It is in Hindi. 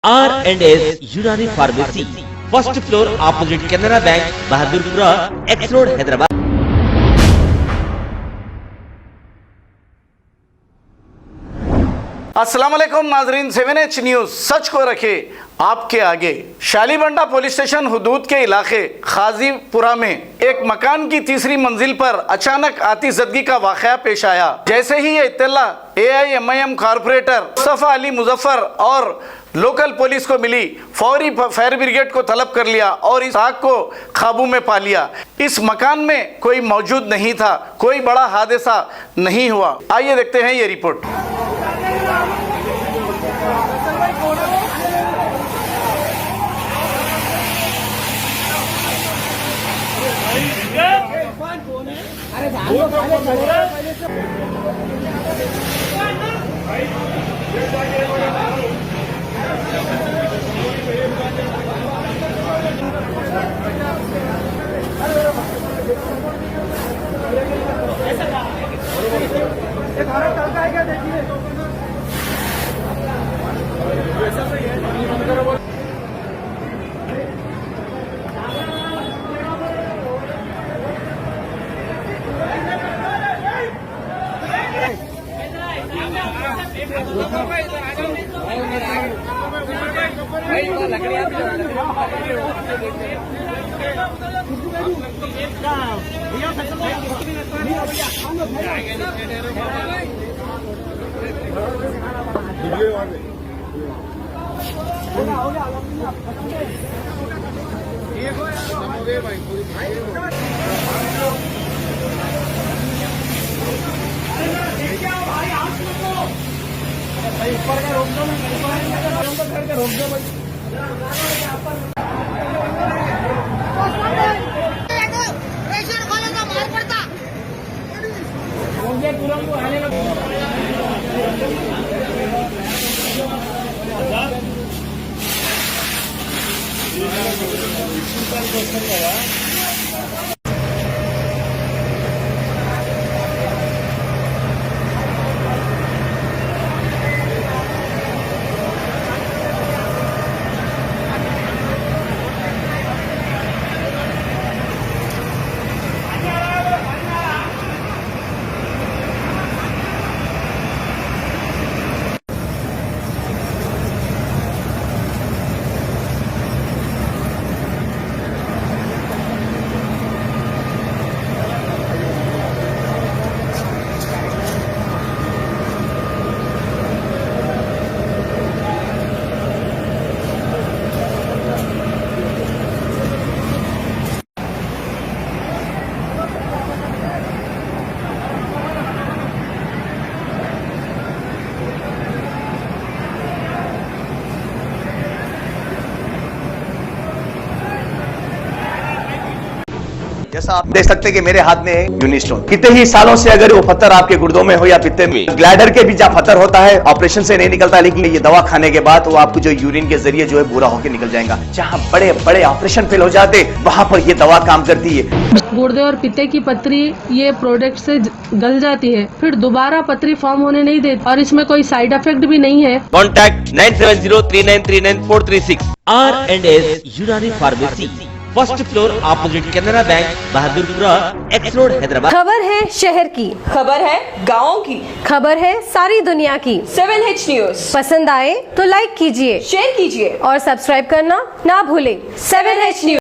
R&S यूनानी pharmacy, first floor opposite Canara bank, Bahadurpura, x road, Hyderabad. अस्सलाम वालेकुम नाजरीन, 7H न्यूज सच को रखे आपके आगे। शालीबंडा पुलिस स्टेशन हुदूद के इलाके खाजीपुरा में एक मकान की तीसरी मंजिल पर अचानक आतिशज़दगी का वाक़या पेश आया। जैसे ही ये इत्तला AIMIM कारपोरेटर मुस्तफ़ा अली मुजफ्फर और लोकल पुलिस को मिली, फौरी फायर ब्रिगेड को तलब कर लिया और इस आग को काबू में पा लिया। इस मकान में कोई मौजूद नहीं था, कोई बड़ा हादसा नहीं हुआ। आइए देखते हैं ये रिपोर्ट। जैसा आप देख सकते हैं कि मेरे हाथ में है यूनिस्टोन। कितने ही सालों से अगर वो पत्थर आपके गुर्दों में हो या पित्ते में, ग्लैडर के भी जब पत्थर होता है ऑपरेशन से नहीं निकलता, लेकिन ये दवा खाने के बाद वो आपको जो यूरिन के जरिए जो है बुरा होकर निकल जाएगा। जहां बड़े बड़े ऑपरेशन फेल हो जाते, वहां पर ये दवा काम करती है। गुर्दे और पित्ते की पथरी ये प्रोडक्ट से गल जाती है, फिर दोबारा पथरी फॉर्म होने नहीं देती और इसमें कोई साइड इफेक्ट भी नहीं है। कॉन्टैक्ट 9703939436। R&S यूनानी pharmacy, first floor opposite Canara bank, Bahadurpura, x road, Hyderabad. खबर है शहर की, खबर है गाँव की, खबर है सारी दुनिया की। 7H न्यूज पसंद आए तो लाइक कीजिए, शेयर कीजिए और सब्सक्राइब करना ना भूलें। 7H news.